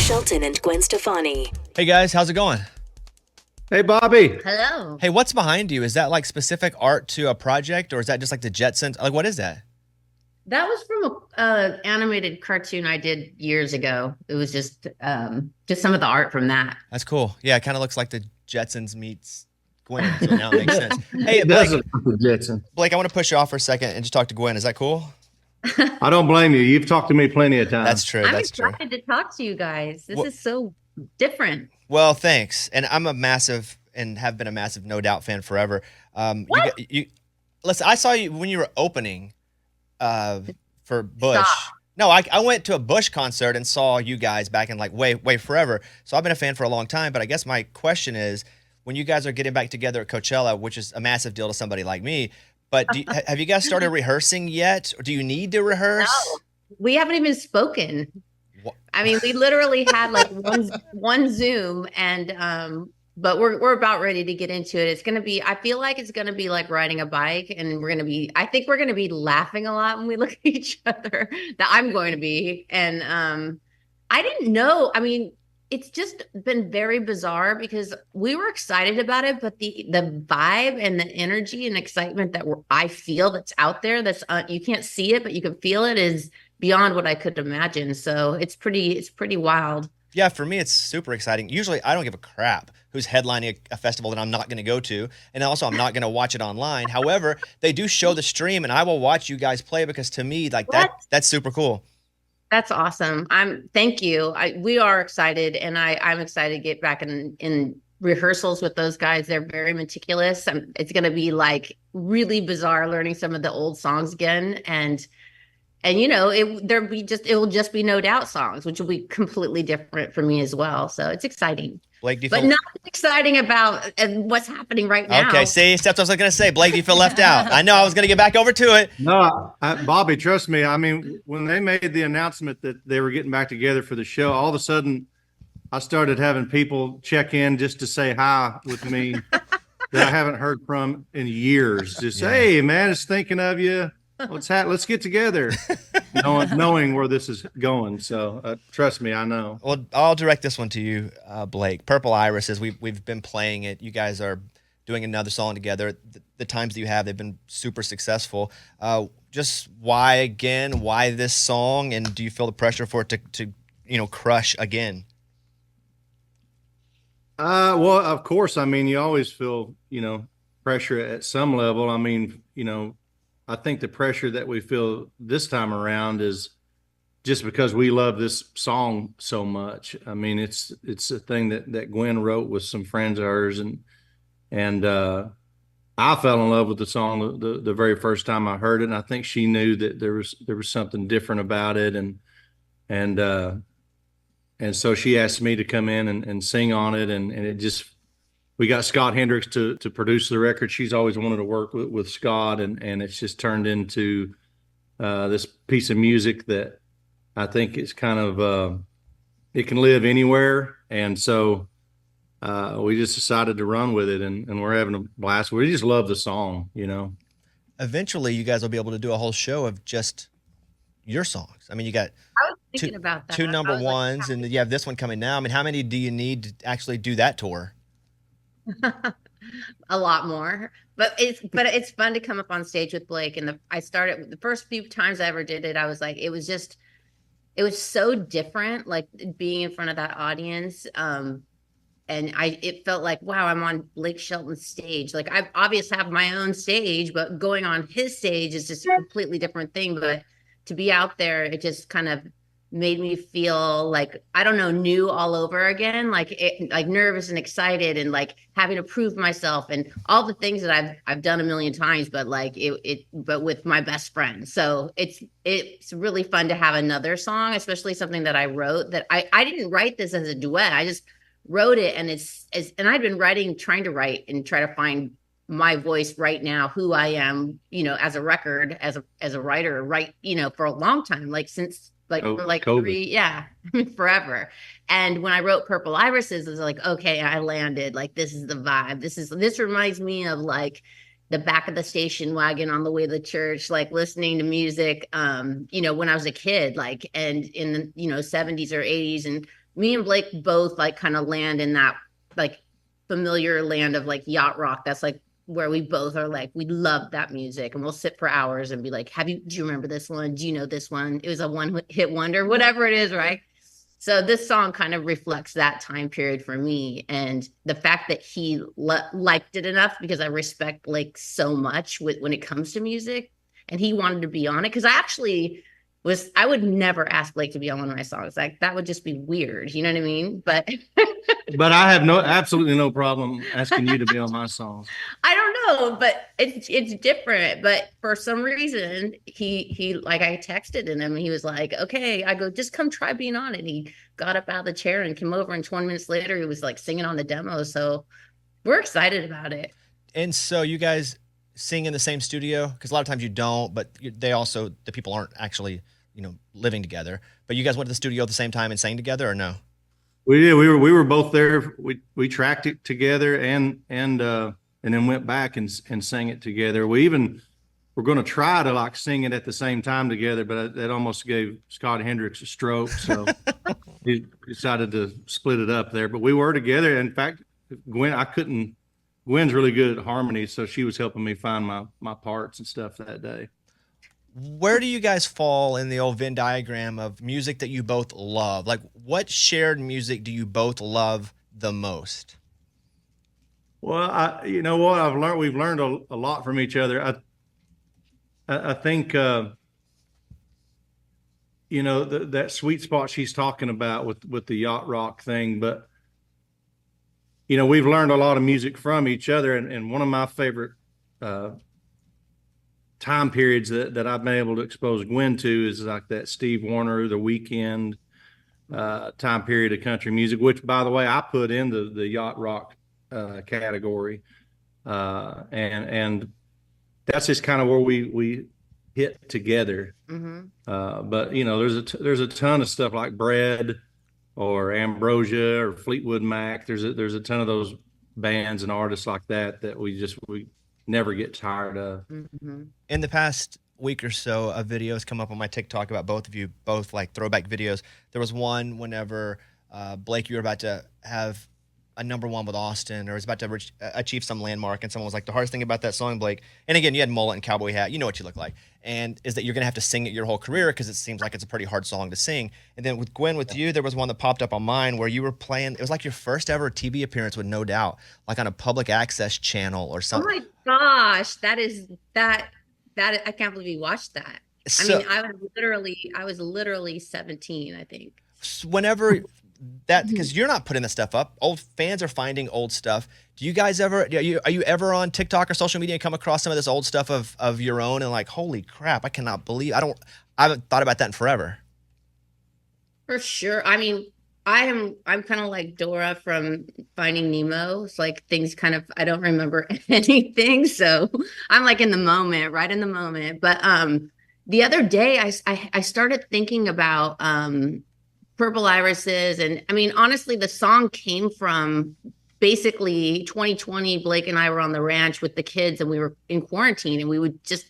Shelton and Gwen Stefani. Hey guys, how's it going? Hey, Bobby. Hello. Hey, what's behind you? Is that like specific art to a project, or is that just like the Jetsons? Like, what is that? That was from a animated cartoon I did years ago. It was just some of the art from that. That's cool. Yeah, it kind of looks like the Jetsons meets Gwen, so now it makes sense. Hey, It Blake, does look like Jetson. Blake, I want to push you off for a second and just talk to Gwen. Is that cool? I don't blame you. You've talked to me plenty of times. That's true. I'm That's true. excited to talk to you guys. This Well- is so different. Well, thanks. And I'm a massive and have been a massive No Doubt fan forever. What? Listen, I saw you when you were opening for Bush. Stop. No, I went to a Bush concert and saw you guys back in like way forever. So I've been a fan for a long time. But I guess my question is, when you guys are getting back together at Coachella, which is a massive deal to somebody like me, but have you guys started rehearsing yet? Or do you need to rehearse? No, we haven't even spoken. What? I mean, we literally had like one Zoom, and but we're about ready to get into it. It's gonna be. I feel like it's gonna be like riding a bike, and I think we're gonna be laughing a lot when we look at each other. That I'm going to be, and I didn't know. I mean, it's just been very bizarre because we were excited about it, but the vibe and the energy and excitement that I feel that's out there, that's you can't see it, but you can feel it, is beyond what I could imagine. So it's pretty wild. Yeah, for me, it's super exciting. Usually, I don't give a crap who's headlining a festival that I'm not going to go to. And also, I'm not going to watch it online. However, they do show the stream, and I will watch you guys play because to me, like that's super cool. That's awesome. Thank you. We are excited, and I'm excited to get back in rehearsals with those guys. They're very meticulous. It's going to be like really bizarre learning some of the old songs again, and you know, it will just be No Doubt songs, which will be completely different for me as well. So it's exciting. Blake, do you but feel... not exciting about what's happening right now. Okay, see, that's what I was going to say. Blake, do you feel left out? I know I was going to get back over to it. No, Bobby, trust me. I mean, when they made the announcement that they were getting back together for the show, all of a sudden I started having people check in just to say hi with me that I haven't heard from in years. Just, hey, man, just thinking of you. Let's get together, knowing where this is going. So trust me, I know. Well, I'll direct this one to you, Blake. Purple Irises, we've been playing it. You guys are doing another song together. The times that you have, they've been super successful. Just why again? Why this song? And do you feel the pressure for it to crush again? Well, of course. I mean, you always feel pressure at some level. I mean, I think the pressure that we feel this time around is just because we love this song so much. I mean, it's a thing that Gwen wrote with some friends of hers, and I fell in love with the song the very first time I heard it, and I think she knew that there was something different about it, and so she asked me to come in and sing on it, and it just. We got Scott Hendricks to produce the record. She's always wanted to work with Scott, and it's just turned into this piece of music that I think is kind of it can live anywhere. And so we just decided to run with it, and we're having a blast. We just love the song, Eventually, you guys will be able to do a whole show of just your songs. I mean, you got I was thinking about that. two number ones, and you have this one coming now. I mean, how many do you need to actually do that tour? A lot more, but it's fun to come up on stage with Blake. And I started the first few times I ever did it, I was like, it was so different, like being in front of that audience. And it felt like, wow, I'm on Blake Shelton's stage. Like I obviously have my own stage, but going on his stage is just a completely different thing. But to be out there, it just kind of made me feel like, I don't know, new all over again, like nervous and excited, and like having to prove myself and all the things that I've done a million times, but like but with my best friend. So it's really fun to have another song, especially something that I wrote that I didn't write this as a duet. I just wrote it, and and I've been trying to write and try to find my voice right now, who I am, as a record, as a writer, for a long time, like since for like COVID. Forever. And when I wrote Purple Irises, it was like, okay, I landed, like, this is the vibe. This reminds me of like the back of the station wagon on the way to church, like listening to music, when I was a kid, like, and in the, 70s or 80s, and me and Blake both like kind of land in that like familiar land of like yacht rock. That's like where we both are like, we love that music, and we'll sit for hours and be like, do you remember this one? Do you know this one? It was a one hit wonder, whatever it is, right? So this song kind of reflects that time period for me, and the fact that he liked it enough, because I respect Blake so much when it comes to music, and he wanted to be on it. Because I would never ask Blake to be on one of my songs. Like that would just be weird. You know what I mean? But I have absolutely no problem asking you to be on my songs. I don't know, but it's different. But for some reason, he like, I texted him and he was like, okay. I go, just come try being on it. And he got up out of the chair and came over, and 20 minutes later, he was like singing on the demo. So we're excited about it. And so you guys sing in the same studio? Because a lot of times you don't, but the people aren't actually, living together. But you guys went to the studio at the same time and sang together, or no? We did. We were both there. We tracked it together and then went back and sang it together. We were going to try to like sing it at the same time together, but that almost gave Scott Hendricks a stroke. So he decided to split it up there. But we were together. In fact, Gwen's really good at harmony, so she was helping me find my parts and stuff that day. Where do you guys fall in the old Venn diagram of music that you both love? Like, what shared music do you both love the most? Well, you know what we've learned a lot from each other. I think that sweet spot she's talking about with the yacht rock thing, but we've learned a lot of music from each other, and one of my favorite time periods that I've been able to expose Gwen to is like that Steve Wariner, The Weeknd time period of country music, which, by the way, I put in the yacht rock category, and that's just kind of where we hit together. Mm-hmm. But there's a ton of stuff like Bread or Ambrosia or Fleetwood Mac. There's a ton of those bands and artists like that we never get tired of. Mm-hmm. In the past week or so, a video has come up on my TikTok about both of you, both like throwback videos. There was one whenever Blake, you were about to have a #1 with Austin, or was about to achieve some landmark, and someone was like, the hardest thing about that song, Blake, and again, you had mullet and cowboy hat, you know what you look like, and is that you're gonna have to sing it your whole career, because it seems like it's a pretty hard song to sing. And then with Gwen, with you, there was one that popped up on mine where you were playing, it was like your first ever TV appearance with No Doubt, like on a public access channel or something. Oh my gosh, that I can't believe you watched that. So, I was literally 17, I think. Whenever that, because you're not putting the stuff up, old fans are finding old stuff. Do you guys ever, are you ever on TikTok or social media and come across some of this old stuff of your own and like, holy crap, I cannot believe, I haven't thought about that in forever? For sure. I'm kind of like Dora from Finding Nemo. It's like things kind of, I don't remember anything. So I'm like in the moment, right in the moment. But the other day I started thinking about Purple Irises. And honestly, the song came from basically 2020. Blake and I were on the ranch with the kids, and we were in quarantine, and we would just,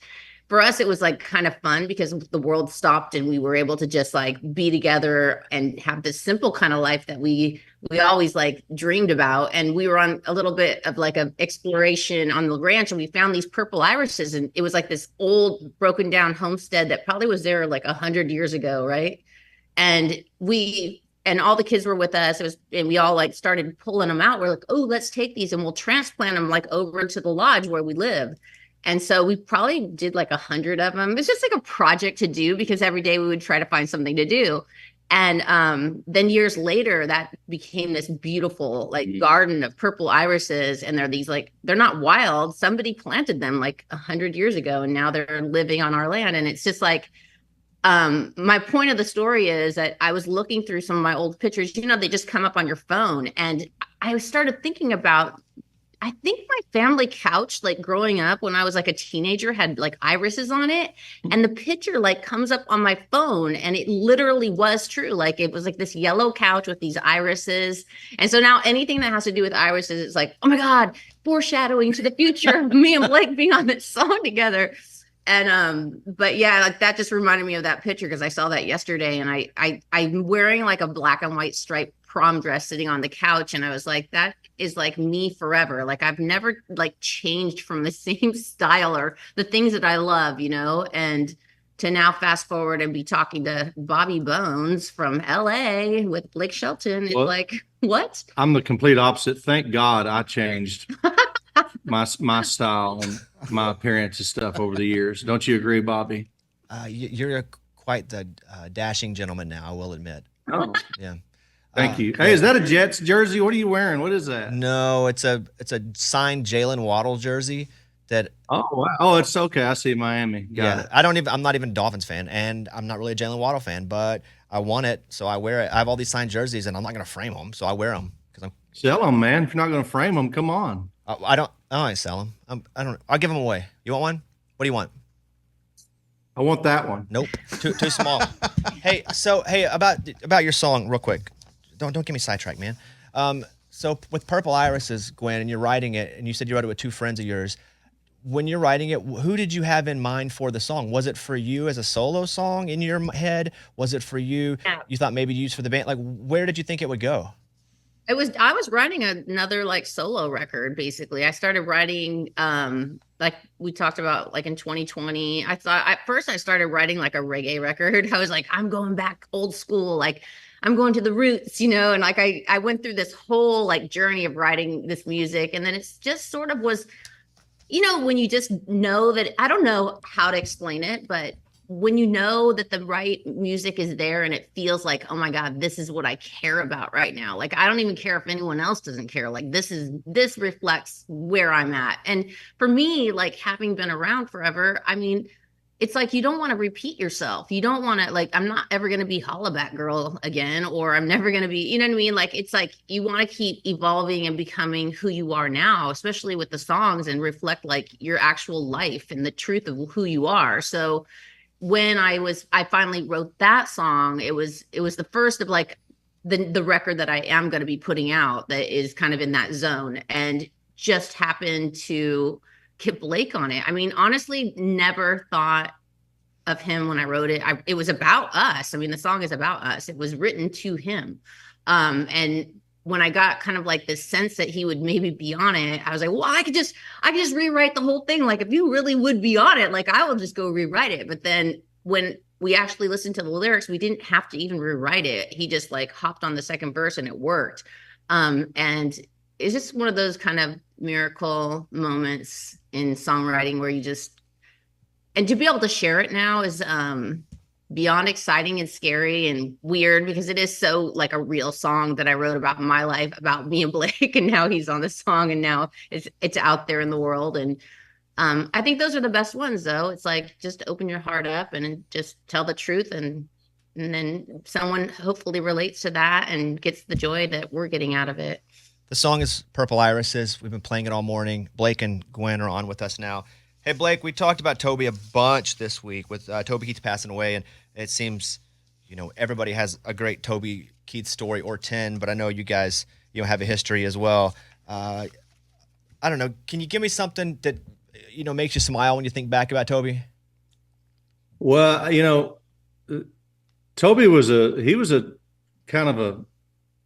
for us, it was like kind of fun because the world stopped and we were able to just like be together and have this simple kind of life that we always like dreamed about. And we were on a little bit of like an exploration on the ranch, and we found these purple irises, and it was like this old broken down homestead that probably was there like 100 years ago. Right. And all the kids were with us. And we all like started pulling them out. We're like, oh, let's take these and we'll transplant them like over into the lodge where we live. And so we probably did like 100 of them. It's just like a project to do because every day we would try to find something to do. And then years later, that became this beautiful like garden of purple irises. And they're not wild. Somebody planted them like 100 years ago, and now they're living on our land. And it's just like, my point of the story is that I was looking through some of my old pictures, they just come up on your phone. And I started thinking about, I think my family couch, like growing up when I was like a teenager, had like irises on it. And the picture like comes up on my phone, and it literally was true. Like it was like this yellow couch with these irises. And so now anything that has to do with irises, it's like, oh my God, foreshadowing to the future of me and Blake being on this song together. But yeah, like that just reminded me of that picture because I saw that yesterday, and I'm wearing like a black and white striped prom dress sitting on the couch, and I was like, that is like me forever. Like I've never like changed from the same style or the things that I love, and to now fast forward and be talking to Bobby Bones from LA with Blake Shelton. It's like, what? I'm the complete opposite. Thank God I changed my style and my appearance and stuff over the years. Don't you agree, Bobby? You're quite the dashing gentleman now, I will admit. Oh, Yeah. Thank you. Hey, is that a Jets jersey? What are you wearing? What is that? No, it's a signed Jalen Waddle jersey that. Oh, wow. Oh, it's okay. I see Miami. Got it. I'm not even a Dolphins fan, and I'm not really a Jalen Waddle fan, but I want it, so I wear it. I have all these signed jerseys, and I'm not going to frame them, so I wear them because sell them, man. If you're not going to frame them, come on. I don't sell them. I'll give them away. You want one? What do you want? I want that one. Nope. Too small. Hey, about your song real quick. Don't get me sidetracked, man. So with Purple Irises, Gwen, and you're writing it, and you said you wrote it with two friends of yours. When you're writing it, who did you have in mind for the song? Was it for you as a solo song in your head? Was it for you? Yeah. You thought maybe used for the band? Like, where did you think it would go? I was writing another like solo record, basically. I started writing, like we talked about, like in 2020. I thought at first I started writing like a reggae record. I was like, I'm going back old school. Like I'm going to the roots, and like I went through this whole like journey of writing this music. And then it's just sort of was, when you just know that, I don't know how to explain it, but when you know that the right music is there and it feels like, oh my God, this is what I care about right now. Like, I don't even care if anyone else doesn't care. Like this reflects where I'm at. And for me, like having been around forever, I mean, it's like, you don't want to repeat yourself. You don't want to, like, I'm not ever going to be Hollaback Girl again, or I'm never going to be, you know what I mean? Like, it's like, you want to keep evolving and becoming who you are now, especially with the songs, and reflect like your actual life and the truth of who you are. So when I finally wrote that song, it was the first of like the record that I am going to be putting out that is kind of in that zone, and just happened to get Blake on it. I mean, honestly, never thought of him when I wrote it. It was about us. I mean, the song is about us. It was written to him. And when I got kind of like this sense that he would maybe be on it, I was like, well, I could just rewrite the whole thing. Like, if you really would be on it, like, I will just go rewrite it. But then when we actually listened to the lyrics, we didn't have to even rewrite it. He just like hopped on the second verse and it worked. And it's just one of those kind of miracle moments in songwriting where and to be able to share it now is beyond exciting and scary and weird, because it is so like a real song that I wrote about my life, about me and Blake, and now he's on the song, and now it's out there in the world. And I think those are the best ones, though. It's like, just open your heart up and just tell the truth, and then someone hopefully relates to that and gets the joy that we're getting out of it. The song is Purple Irises. We've been playing it all morning. Blake and Gwen are on with us now. Hey, Blake, we talked about Toby a bunch this week with Toby Keith passing away, and it seems, everybody has a great Toby Keith story or 10, but I know you guys, have a history as well. I don't know. Can you give me something that, makes you smile when you think back about Toby? Well, Toby was a kind of a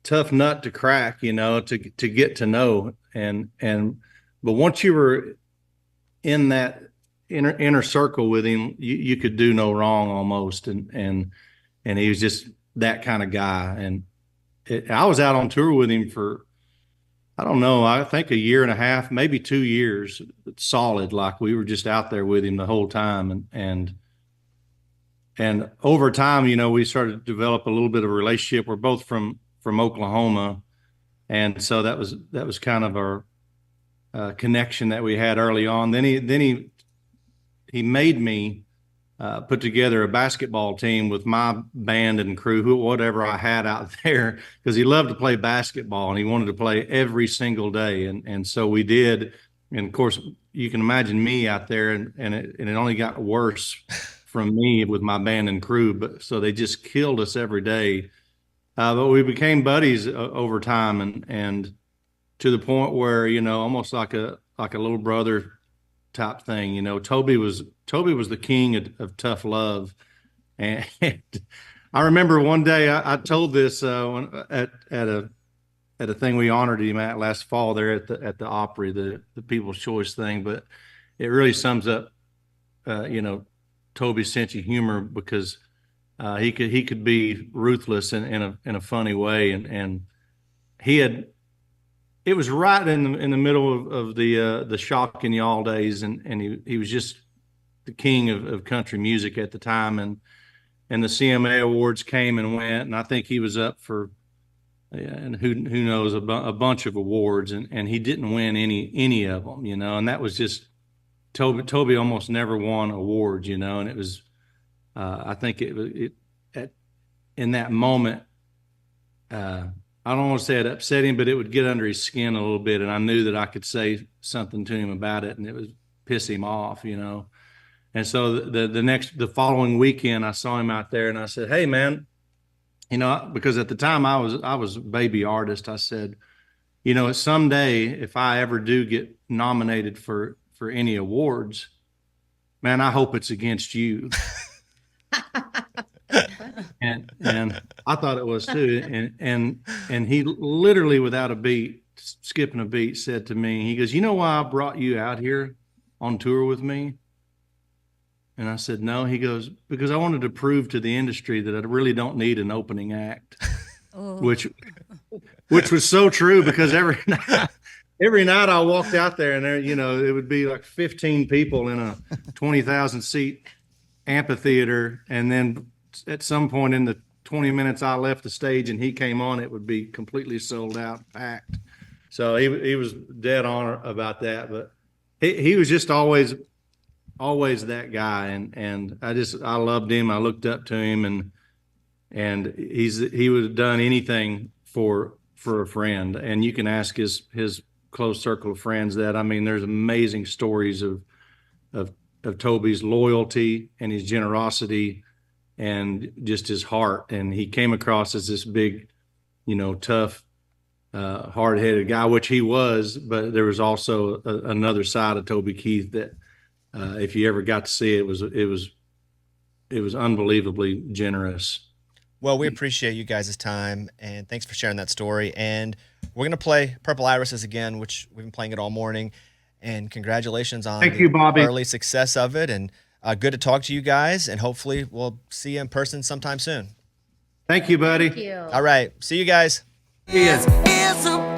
tough nut to crack, to get to know. But once you were in that inner circle with him, you could do no wrong almost. And he was just that kind of guy. And I was out on tour with him for, I don't know, I think a year and a half, maybe 2 years solid. Like, we were just out there with him the whole time. And over time, we started to develop a little bit of a relationship. We're both from Oklahoma. And so that was kind of our connection that we had early on. Then he made me put together a basketball team with my band and crew, whatever I had out there, because he loved to play basketball and he wanted to play every single day. And so we did. And of course, you can imagine me out there, and it only got worse from me with my band and crew. But so they just killed us every day. But we became buddies over time, and to the point where, almost like a little brother type thing. You know, Toby was the king of tough love. And I remember one day I told this at a thing we honored him at last fall there at the Opry, the People's Choice thing. But it really sums up, Toby's sense of humor, because he could be ruthless in a funny way, and it was right in the middle of the Shock and Y'all days, and he was just the king of country music at the time, and the CMA awards came and went, and I think he was up for, and who knows, a bunch of awards, and he didn't win any of them, and that was just Toby almost never won awards, and it was I think in that moment, I don't want to say it upset him, but it would get under his skin a little bit, and I knew that I could say something to him about it, and it would piss him off, And so the following weekend, I saw him out there, and I said, "Hey, man," because at the time I was a baby artist. I said, someday if I ever do get nominated for any awards, man, I hope it's against you. and I thought it was too. And he literally, without a beat, skipping a beat, said to me, he goes, "You know why I brought you out here on tour with me?" And I said, "No." He goes, "Because I wanted to prove to the industry that I really don't need an opening act." which was so true, because every night I walked out there, and there, it would be like 15 people in a 20,000 seat amphitheater. And then at some point in the 20 minutes I left the stage and he came on, it would be completely sold out, packed. So he was dead on about that, but he was just always that guy. And I loved him. I looked up to him, and he would have done anything for a friend. And you can ask his close circle of friends that. I mean, there's amazing stories of Toby's loyalty and his generosity and just his heart. And he came across as this big, tough, hard-headed guy, which he was, but there was also another side of Toby Keith that, if you ever got to see it, it was unbelievably generous. Well, we appreciate you guys' time, and thanks for sharing that story. And we're going to play Purple Irises again, which we've been playing it all morning. And congratulations on Thank you, Bobby. Early success of it. And good to talk to you guys, and hopefully we'll see you in person sometime soon. Thank you, buddy. Thank you. All right. See you guys. See ya.